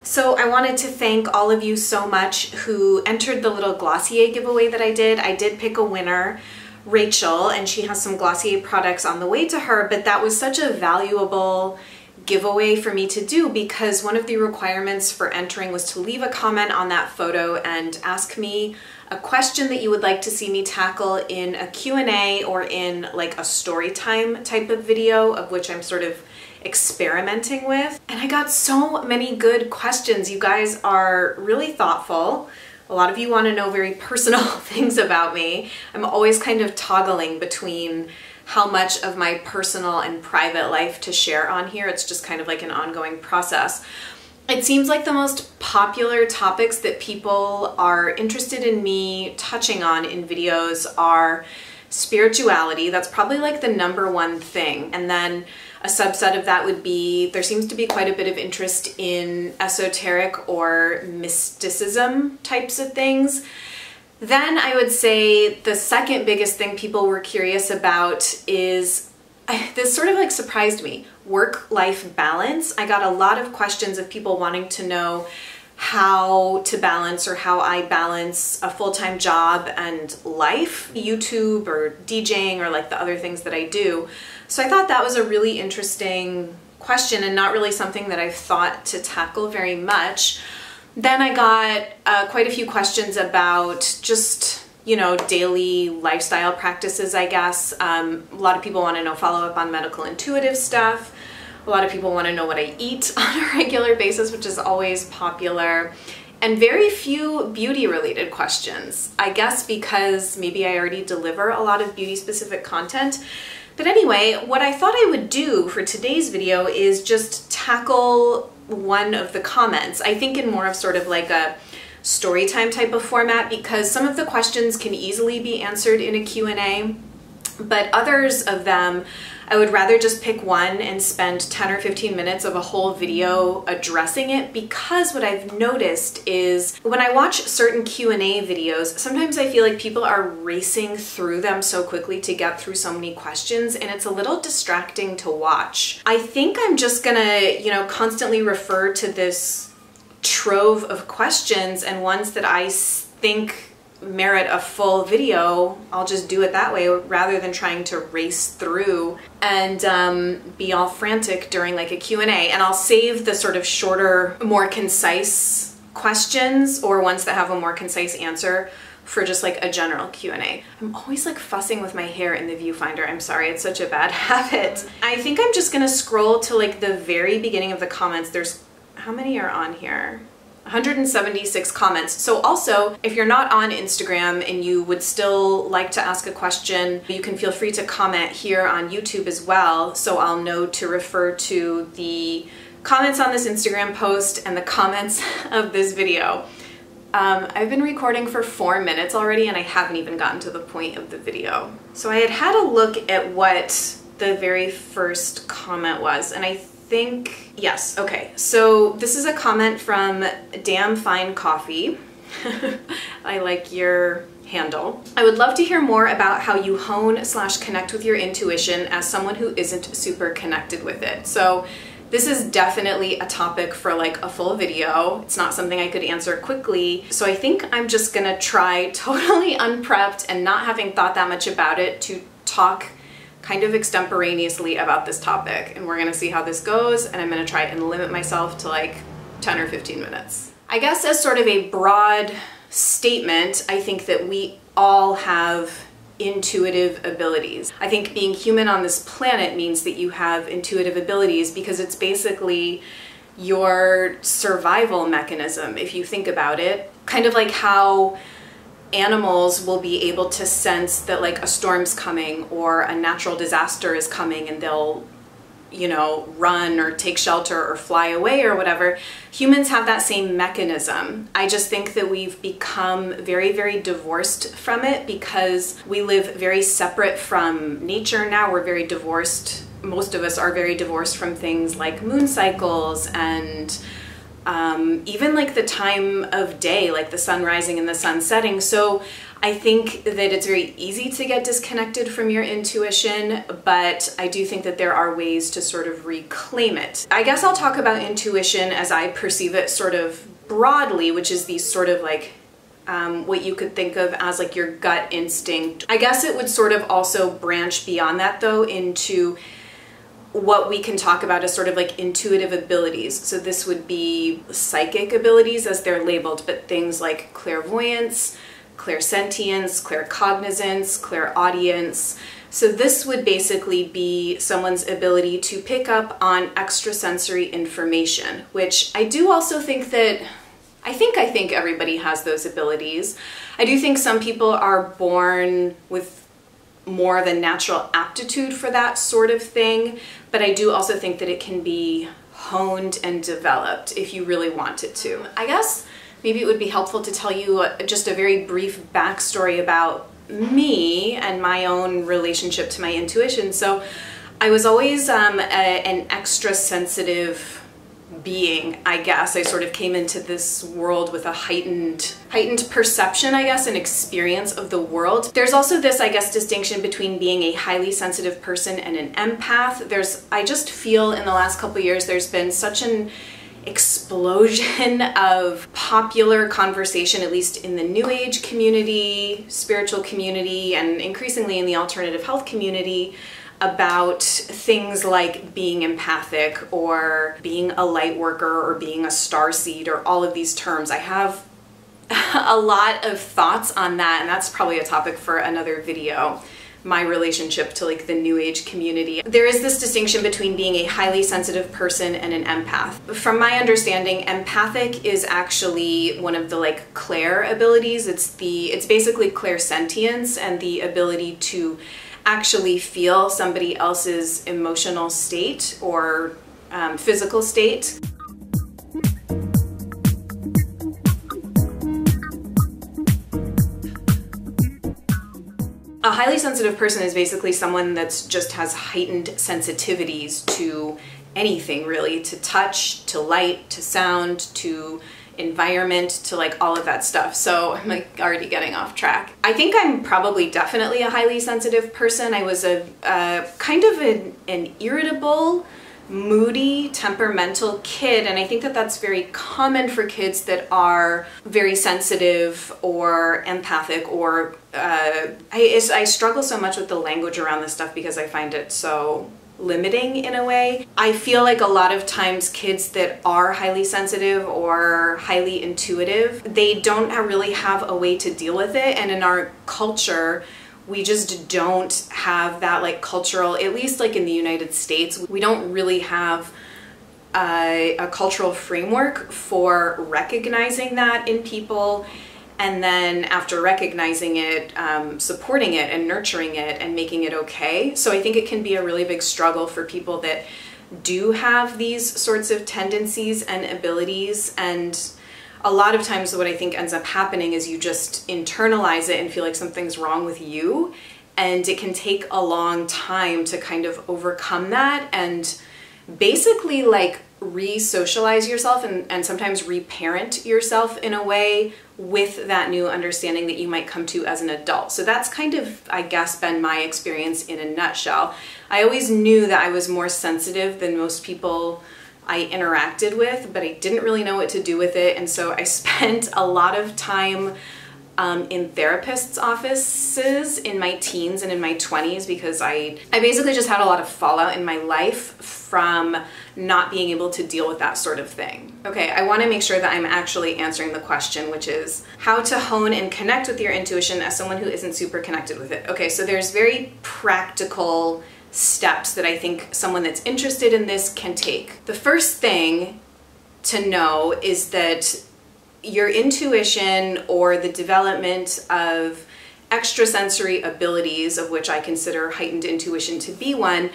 So I wanted to thank all of you so much who entered the little Glossier giveaway that I did. I did pick a winner, Rachel, and she has some Glossier products on the way to her, but that was such a valuable giveaway for me to do because one of the requirements for entering was to leave a comment on that photo and ask me a question that you would like to see me tackle in a Q&A or in like a story time type of video, of which I'm sort of experimenting with. And I got so many good questions. You guys are really thoughtful. A lot of you want to know very personal things about me. I'm always kind of toggling between how much of my personal and private life to share on here. It's just kind of like an ongoing process. It seems like the most popular topics that people are interested in me touching on in videos are spirituality. That's probably like the #1 thing. And then a subset of that would be, there seems to be quite a bit of interest in esoteric or mysticism types of things. Then I would say the second biggest thing people were curious about is, this sort of like surprised me, work-life balance. I got a lot of questions of people wanting to know how to balance or how I balance a full-time job and life, YouTube or DJing or like the other things that I do. So I thought that was a really interesting question and not really something that I've thought to tackle very much. Then I got quite a few questions about just, you know, daily lifestyle practices, I guess. A lot of people want to know follow-up on medical intuitive stuff. A lot of people want to know what I eat on a regular basis, which is always popular. And very few beauty-related questions. I guess because maybe I already deliver a lot of beauty-specific content. But anyway, what I thought I would do for today's video is just tackle one of the comments. I think in more of sort of like a story time type of format, because some of the questions can easily be answered in a Q&A, but others of them I would rather just pick one and spend 10 or 15 minutes of a whole video addressing it, because what I've noticed is when I watch certain Q&A videos, sometimes I feel like people are racing through them so quickly to get through so many questions, and it's a little distracting to watch. I think I'm just gonna, you know, constantly refer to this trove of questions, and ones that I think merit a full video, I'll just do it that way rather than trying to race through and be all frantic during like a Q&A. And I'll save the sort of shorter, more concise questions or ones that have a more concise answer for just like a general Q&A. I'm always like fussing with my hair in the viewfinder. I'm sorry, it's such a bad habit. I think I'm just gonna scroll to like the very beginning of the comments. There's, how many are on here? 176 comments. So also, if you're not on Instagram and you would still like to ask a question, you can feel free to comment here on YouTube as well, so I'll know to refer to the comments on this Instagram post and the comments of this video. I've been recording for 4 minutes already and I haven't even gotten to the point of the video. So I had a look at what the very first comment was, and I think, yes, okay. So this is a comment from Damn Fine Coffee. I like your handle. I would love to hear more about how you hone/connect with your intuition as someone who isn't super connected with it. So this is definitely a topic for like a full video. It's not something I could answer quickly. So I think I'm just gonna try totally unprepped and not having thought that much about it to talk kind of extemporaneously about this topic, and we're gonna see how this goes, and I'm gonna try and limit myself to like 10 or 15 minutes. I guess as sort of a broad statement, I think that we all have intuitive abilities. I think being human on this planet means that you have intuitive abilities because it's basically your survival mechanism, if you think about it. Kind of like how animals will be able to sense that like a storm's coming or a natural disaster is coming, and they'll, you know, run or take shelter or fly away or whatever. Humans have that same mechanism. I just think that we've become very, very divorced from it because we live very separate from nature now. We're very divorced. Most of us are very divorced from things like moon cycles and even like the time of day, like the sun rising and the sun setting. So I think that it's very easy to get disconnected from your intuition, but I do think that there are ways to sort of reclaim it. I guess I'll talk about intuition as I perceive it sort of broadly, which is these sort of like what you could think of as like your gut instinct. I guess it would sort of also branch beyond that though into what we can talk about as sort of like intuitive abilities. So this would be psychic abilities as they're labeled, but things like clairvoyance, clairsentience, claircognizance, clairaudience. So this would basically be someone's ability to pick up on extrasensory information, which I do also think that I think everybody has those abilities. I do think some people are born with more than natural aptitude for that sort of thing, but I do also think that it can be honed and developed if you really want it to. I guess maybe it would be helpful to tell you just a very brief backstory about me and my own relationship to my intuition. So I was always an extra sensitive being, I guess. I sort of came into this world with a heightened perception, I guess, and experience of the world. There's also this, I guess, distinction between being a highly sensitive person and an empath. I just feel in the last couple of years there's been such an explosion of popular conversation, at least in the New Age community, spiritual community, and increasingly in the alternative health community, about things like being empathic or being a light worker or being a starseed or all of these terms. I have a lot of thoughts on that, and that's probably a topic for another video. My relationship to like the New Age community. There is this distinction between being a highly sensitive person and an empath. From my understanding, empathic is actually one of the like clair abilities. It's basically clairsentience and the ability to actually feel somebody else's emotional state or physical state. A highly sensitive person is basically someone that's just has heightened sensitivities to anything really, to touch, to light, to sound, to environment, to like all of that stuff. So I'm like already getting off track. I think I'm probably definitely a highly sensitive person. I was a kind of an irritable, moody, temperamental kid, and I think that that's very common for kids that are very sensitive or empathic or I struggle so much with the language around this stuff because I find it so limiting in a way. I feel like a lot of times kids that are highly sensitive or highly intuitive, they don't really have a way to deal with it, and in our culture we just don't have that like cultural, at least like in the United States, we don't really have a cultural framework for recognizing that in people, and then after recognizing it, supporting it and nurturing it and making it okay. So I think it can be a really big struggle for people that do have these sorts of tendencies and abilities, and a lot of times what I think ends up happening is you just internalize it and feel like something's wrong with you, and it can take a long time to kind of overcome that and basically like re-socialize yourself and sometimes reparent yourself in a way with that new understanding that you might come to as an adult. So that's kind of, I guess, been my experience in a nutshell. I always knew that I was more sensitive than most people I interacted with, but I didn't really know what to do with it, and so I spent a lot of time in therapists' offices in my teens and in my 20s because I basically just had a lot of fallout in my life from not being able to deal with that sort of thing. Okay, I want to make sure that I'm actually answering the question, which is how to hone and connect with your intuition as someone who isn't super connected with it. Okay, so there's very practical steps that I think someone that's interested in this can take. The first thing to know is that your intuition or the development of extrasensory abilities, of which I consider heightened intuition to be one,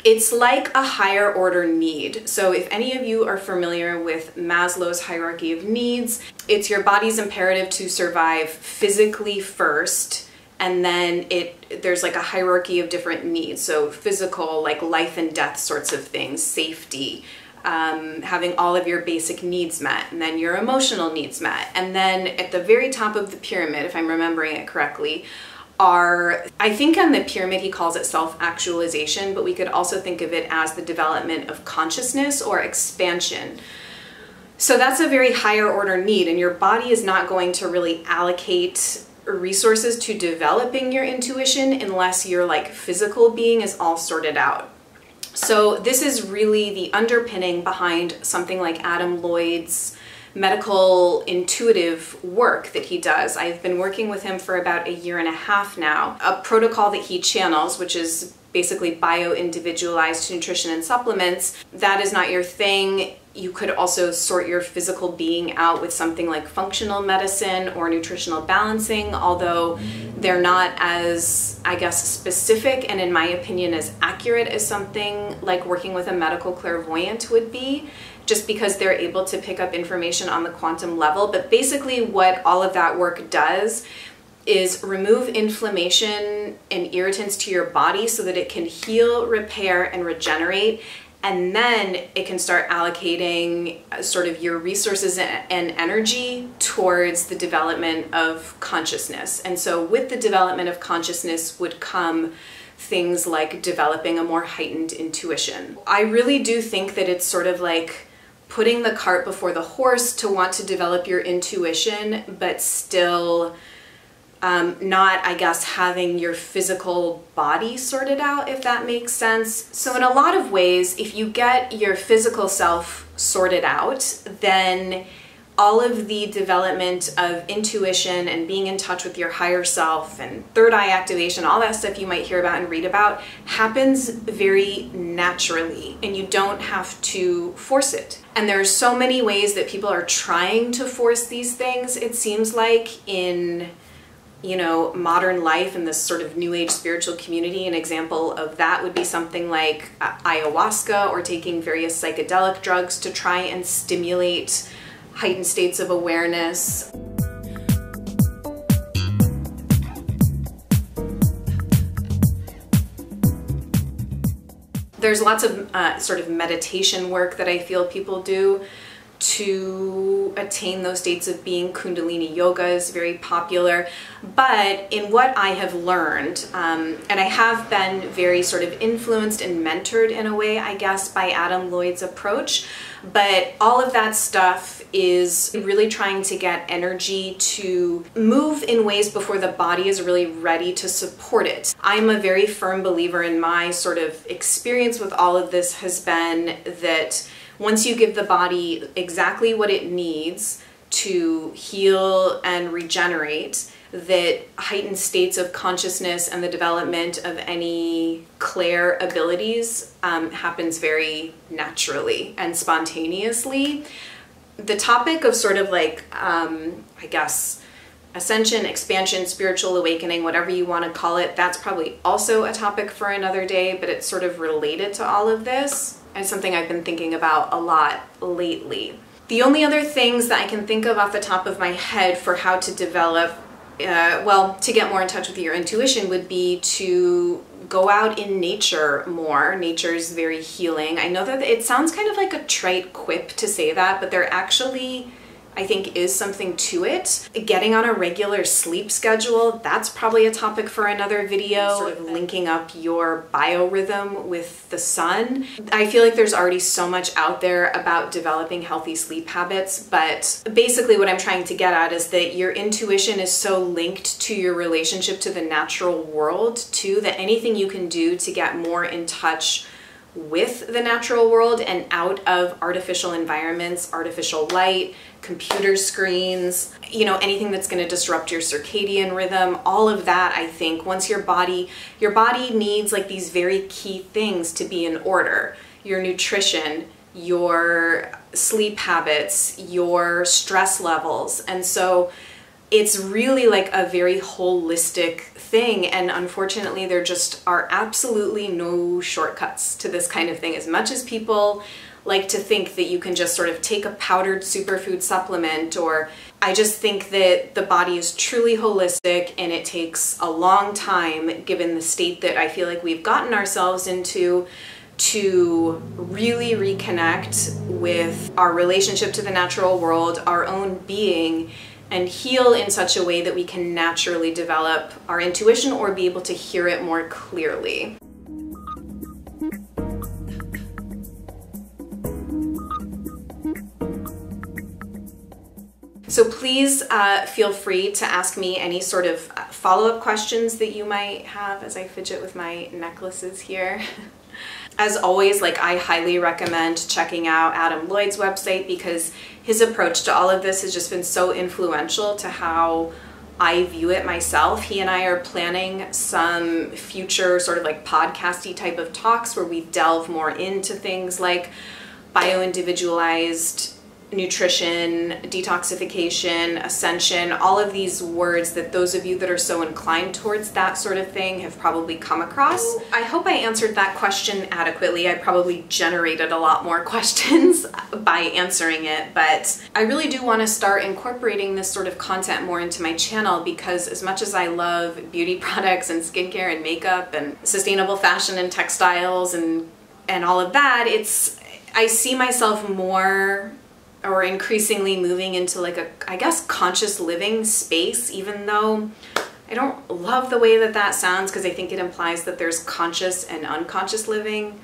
it's like a higher order need. So if any of you are familiar with Maslow's hierarchy of needs, it's your body's imperative to survive physically first, and then there's like a hierarchy of different needs. So physical, like life and death sorts of things, safety, having all of your basic needs met, and then your emotional needs met. And then at the very top of the pyramid, if I'm remembering it correctly, I think on the pyramid he calls it self-actualization, but we could also think of it as the development of consciousness or expansion. So that's a very higher order need, and your body is not going to really allocate resources to developing your intuition unless your like physical being is all sorted out. So this is really the underpinning behind something like Adam Lloyd's medical intuitive work that he does. I've been working with him for about 1.5 years now. A protocol that he channels, which is basically bio-individualized nutrition and supplements, that is not your thing. You could also sort your physical being out with something like functional medicine or nutritional balancing, although they're not as, I guess, specific and in my opinion as accurate as something like working with a medical clairvoyant would be, just because they're able to pick up information on the quantum level. But basically what all of that work does is remove inflammation and irritants to your body so that it can heal, repair, and regenerate. And then it can start allocating sort of your resources and energy towards the development of consciousness. And so with the development of consciousness would come things like developing a more heightened intuition. I really do think that it's sort of like putting the cart before the horse to want to develop your intuition, but still not, I guess, having your physical body sorted out, if that makes sense. So in a lot of ways, if you get your physical self sorted out, then all of the development of intuition and being in touch with your higher self and third eye activation, all that stuff you might hear about and read about, happens very naturally, and you don't have to force it. And there's so many ways that people are trying to force these things, it seems like, in modern life in this sort of new age spiritual community. An example of that would be something like ayahuasca or taking various psychedelic drugs to try and stimulate heightened states of awareness. There's lots of sort of meditation work that I feel people do to attain those states of being. Kundalini yoga is very popular, but in what I have learned, and I have been very sort of influenced and mentored in a way, I guess, by Adam Lloyd's approach, but all of that stuff is really trying to get energy to move in ways before the body is really ready to support it. I'm a very firm believer, in my sort of experience with all of this has been that once you give the body exactly what it needs to heal and regenerate, that heightened states of consciousness and the development of any clair abilities happens very naturally and spontaneously. The topic of sort of like, I guess, ascension, expansion, spiritual awakening, whatever you want to call it, that's probably also a topic for another day, but it's sort of related to all of this. And something I've been thinking about a lot lately. The only other things that I can think of off the top of my head for how to develop, to get more in touch with your intuition would be to go out in nature more. Nature's very healing. I know that it sounds kind of like a trite quip to say that, but there actually, I think, is something to it. Getting on a regular sleep schedule, that's probably a topic for another video. Sort of linking up your biorhythm with the sun. I feel like there's already so much out there about developing healthy sleep habits, but basically what I'm trying to get at is that your intuition is so linked to your relationship to the natural world too, that anything you can do to get more in touch with the natural world and out of artificial environments, artificial light, computer screens, anything that's going to disrupt your circadian rhythm, all of that, I think, once your body needs like these very key things to be in order. Your nutrition, your sleep habits, your stress levels. And so it's really like a very holistic thing, and unfortunately there just are absolutely no shortcuts to this kind of thing. As much as people like to think that you can just sort of take a powdered superfood supplement, or I just think that the body is truly holistic and it takes a long time, given the state that I feel like we've gotten ourselves into, to really reconnect with our relationship to the natural world, our own being, and heal in such a way that we can naturally develop our intuition or be able to hear it more clearly. So please feel free to ask me any sort of follow-up questions that you might have as I fidget with my necklaces here. As always, like, I highly recommend checking out Adam Lloyd's website because his approach to all of this has just been so influential to how I view it myself. He and I are planning some future sort of like podcasty type of talks where we delve more into things like bio-individualized nutrition, detoxification, ascension, all of these words that those of you that are so inclined towards that sort of thing have probably come across. I hope I answered that question adequately. I probably generated a lot more questions by answering it, but I really do want to start incorporating this sort of content more into my channel because as much as I love beauty products and skincare and makeup and sustainable fashion and textiles and all of that, I see myself more or increasingly moving into like a, I guess, conscious living space, even though I don't love the way that that sounds because I think it implies that there's conscious and unconscious living,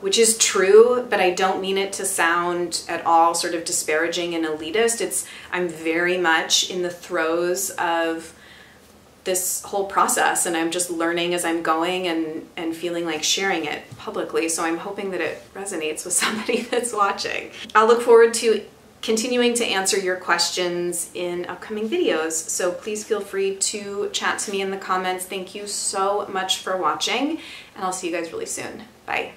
which is true, but I don't mean it to sound at all sort of disparaging and elitist. I'm very much in the throes of this whole process and I'm just learning as I'm going and feeling like sharing it publicly. So I'm hoping that it resonates with somebody that's watching. I'll look forward to continuing to answer your questions in upcoming videos. So please feel free to chat to me in the comments. Thank you so much for watching and I'll see you guys really soon. Bye.